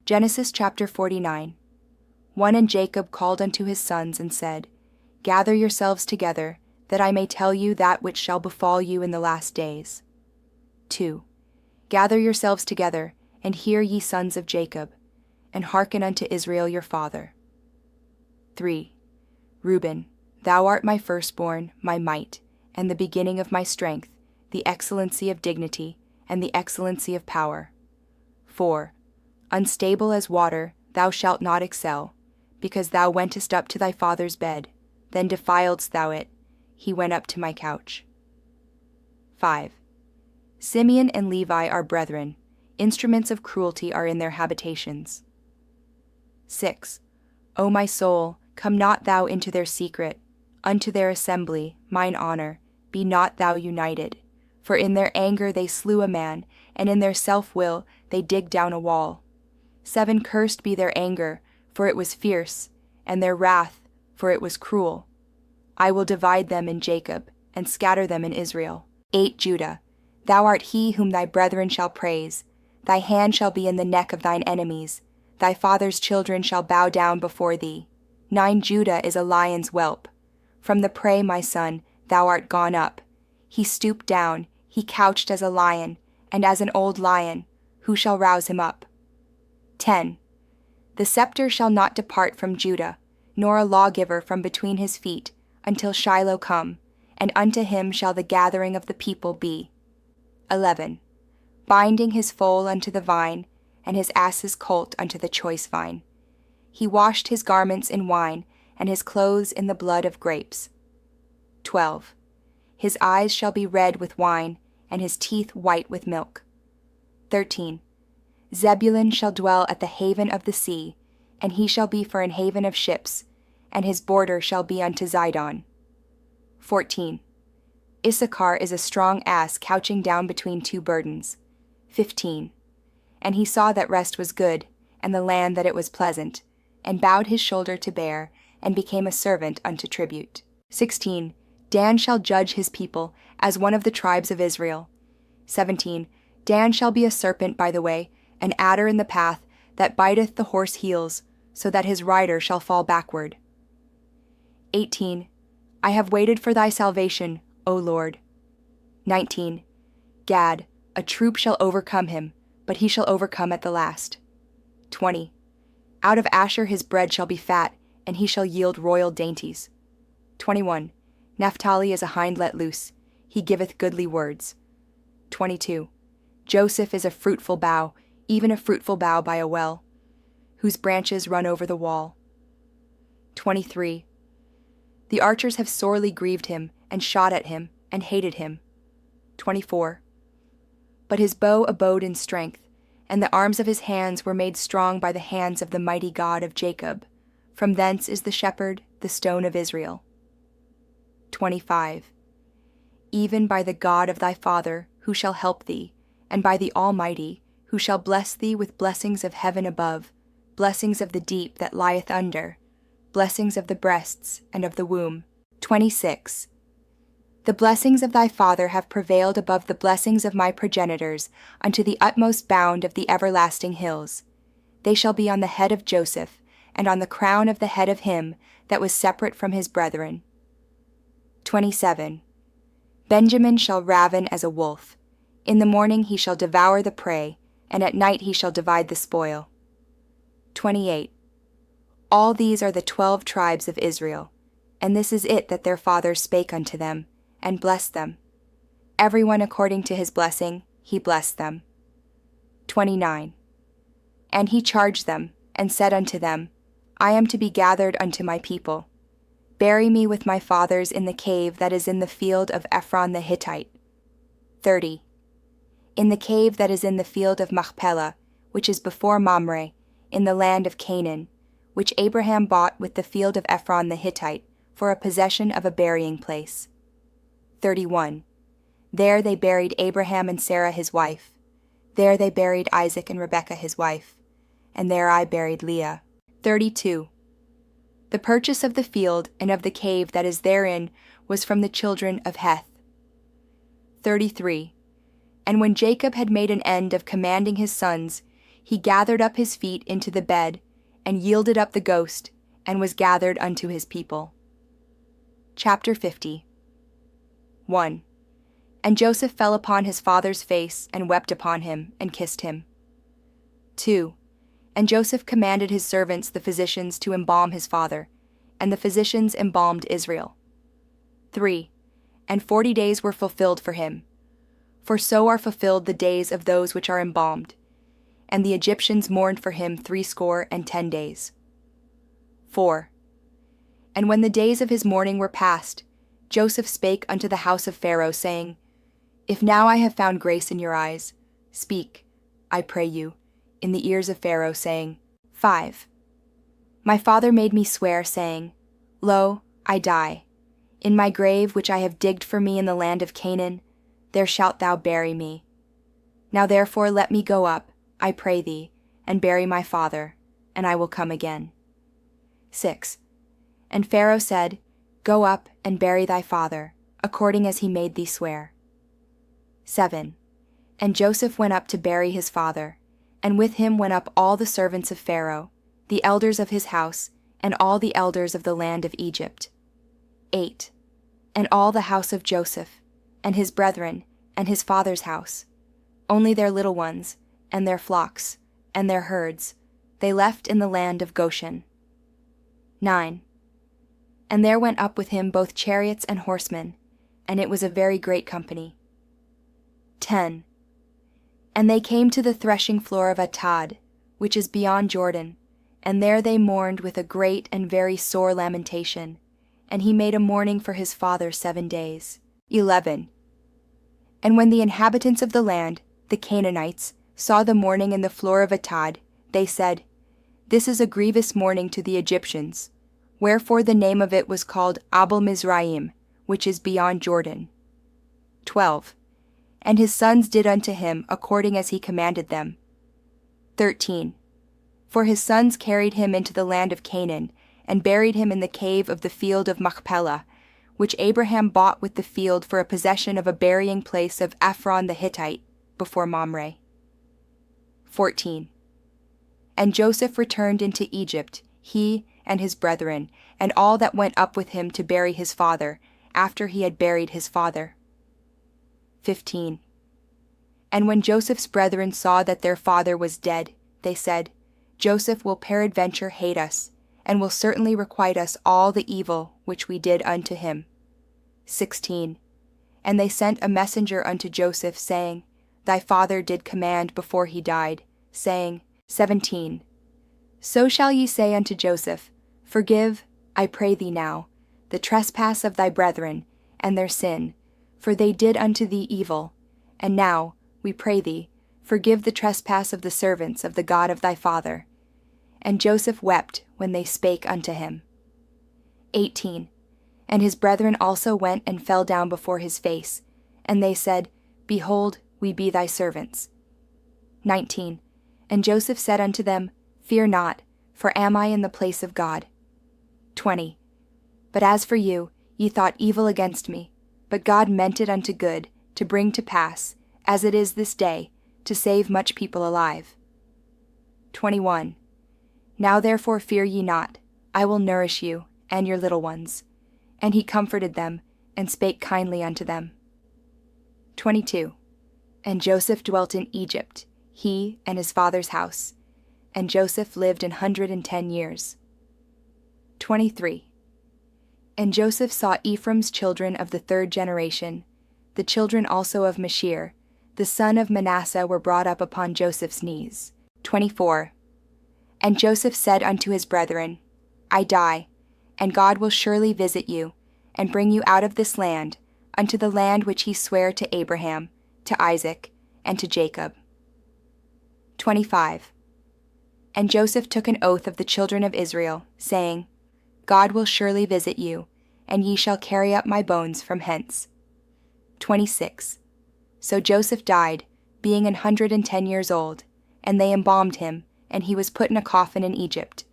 Genesis chapter 49. And Jacob called unto his sons and said, Gather yourselves together, that I may tell you that which shall befall you in the last days. 2. Gather yourselves together, and hear ye sons of Jacob, and hearken unto Israel your father. 3. Reuben, thou art my firstborn, my might, and the beginning of my strength, the excellency of dignity, and the excellency of power. 4. Unstable as water, thou shalt not excel, because thou wentest up to thy father's bed, then defiledst thou it, he went up to my couch. 5. Simeon and Levi are brethren, instruments of cruelty are in their habitations. 6. O my soul, come not thou into their secret, unto their assembly, mine honor, be not thou united. For in their anger they slew a man, and in their self-will they digged down a wall. 7 Cursed be their anger, for it was fierce, and their wrath, for it was cruel. I will divide them in Jacob, and scatter them in Israel. 8 Judah, thou art he whom thy brethren shall praise. Thy hand shall be in the neck of thine enemies. Thy father's children shall bow down before thee. 9 Judah is a lion's whelp. From the prey, my son, thou art gone up. He stooped down, he couched as a lion, and as an old lion, who shall rouse him up? 10 The scepter shall not depart from Judah, nor a lawgiver from between his feet, until Shiloh come, and unto him shall the gathering of the people be. 11 Binding his foal unto the vine, and his ass's colt unto the choice vine. He washed his garments in wine, and his clothes in the blood of grapes. 12 His eyes shall be red with wine, and his teeth white with milk. 13 Zebulun shall dwell at the haven of the sea, and he shall be for an haven of ships, and his border shall be unto Zidon. 14 Issachar is a strong ass couching down between 2 burdens. 15 And he saw that rest was good, and the land that it was pleasant, and bowed his shoulder to bear, and became a servant unto tribute. 16 Dan shall judge his people, as one of the tribes of Israel. 17 Dan shall be a serpent by the way, an adder in the path, that biteth the horse heels, so that his rider shall fall backward. 18 I have waited for thy salvation, O Lord. 19 Gad, a troop shall overcome him, but he shall overcome at the last. 20 Out of Asher his bread shall be fat, and he shall yield royal dainties. 21 Naphtali is a hind let loose, he giveth goodly words. 22 Joseph is a fruitful bough, even a fruitful bough by a well, whose branches run over the wall. 23 The archers have sorely grieved him, and shot at him, and hated him. 24 But his bow abode in strength, and the arms of his hands were made strong by the hands of the mighty God of Jacob. From thence is the shepherd, the stone of Israel. 25 Even by the God of thy father, who shall help thee, and by the Almighty, who shall bless thee with blessings of heaven above, blessings of the deep that lieth under, blessings of the breasts and of the womb. 26 The blessings of thy father have prevailed above the blessings of my progenitors unto the utmost bound of the everlasting hills. They shall be on the head of Joseph, and on the crown of the head of him that was separate from his brethren. 27 Benjamin shall raven as a wolf. In the morning he shall devour the prey, and at night he shall divide the spoil. 28 All these are the 12 tribes of Israel, and this is it that their fathers spake unto them, and blessed them. Every one according to his blessing, he blessed them. 29 And he charged them, and said unto them, I am to be gathered unto my people. Bury me with my fathers in the cave that is in the field of Ephron the Hittite. 30 In the cave that is in the field of Machpelah, which is before Mamre, in the land of Canaan, which Abraham bought with the field of Ephron the Hittite, for a possession of a burying place. 31 There they buried Abraham and Sarah his wife. There they buried Isaac and Rebekah his wife. And there I buried Leah. 32 The purchase of the field and of the cave that is therein was from the children of Heth. 33 And when Jacob had made an end of commanding his sons, he gathered up his feet into the bed, and yielded up the ghost, and was gathered unto his people. Chapter 50. 1. And Joseph fell upon his father's face, and wept upon him, and kissed him. 2. And Joseph commanded his servants the physicians to embalm his father, and the physicians embalmed Israel. 3. And 40 days were fulfilled for him. For so are fulfilled the days of those which are embalmed. And the Egyptians mourned for him 60 days. 4. And when the days of his mourning were past, Joseph spake unto the house of Pharaoh, saying, If now I have found grace in your eyes, speak, I pray you, in the ears of Pharaoh, saying, 5. My father made me swear, saying, Lo, I die. In my grave which I have digged for me in the land of Canaan, there shalt thou bury me. Now therefore let me go up, I pray thee, and bury my father, and I will come again. 6. And Pharaoh said, Go up and bury thy father, according as he made thee swear. 7. And Joseph went up to bury his father, and with him went up all the servants of Pharaoh, the elders of his house, and all the elders of the land of Egypt. 8. And all the house of Joseph, and his brethren, and his father's house, only their little ones, and their flocks, and their herds, they left in the land of Goshen. 9. And there went up with him both chariots and horsemen, and it was a very great company. 10. And they came to the threshing floor of Atad, which is beyond Jordan, and there they mourned with a great and very sore lamentation, and he made a mourning for his father 7 days. 11. And when the inhabitants of the land, the Canaanites, saw the mourning in the floor of Atad, they said, This is a grievous mourning to the Egyptians, wherefore the name of it was called Abel Mizraim, which is beyond Jordan. 12. And his sons did unto him according as he commanded them. 13. For his sons carried him into the land of Canaan, and buried him in the cave of the field of Machpelah, which Abraham bought with the field for a possession of a burying place of Ephron the Hittite, before Mamre. 14. And Joseph returned into Egypt, he and his brethren, and all that went up with him to bury his father, after he had buried his father. 15. And when Joseph's brethren saw that their father was dead, they said, Joseph will peradventure hate us, and will certainly requite us all the evil which we did unto him. 16. And they sent a messenger unto Joseph, saying, Thy father did command before he died, saying, 17. So shall ye say unto Joseph, Forgive, I pray thee now, the trespass of thy brethren, and their sin, for they did unto thee evil. And now, we pray thee, forgive the trespass of the servants of the God of thy father. And Joseph wept when they spake unto him. 18. And his brethren also went and fell down before his face, and they said, Behold, we be thy servants. 19. And Joseph said unto them, Fear not, for am I in the place of God? 20. But as for you, ye thought evil against me, but God meant it unto good, to bring to pass, as it is this day, to save much people alive. 21. Now therefore fear ye not, I will nourish you, and your little ones. And he comforted them, and spake kindly unto them. 22. And Joseph dwelt in Egypt, he and his father's house, and Joseph lived 110 years. 23. And Joseph saw Ephraim's children of the 3rd generation, the children also of Machir, the son of Manasseh, were brought up upon Joseph's knees. 24. And Joseph said unto his brethren, I die, and God will surely visit you, and bring you out of this land, unto the land which he sware to Abraham, to Isaac, and to Jacob. 25. And Joseph took an oath of the children of Israel, saying, God will surely visit you, and ye shall carry up my bones from hence. 26. So Joseph died, being 110 years old, and they embalmed him, and he was put in a coffin in Egypt.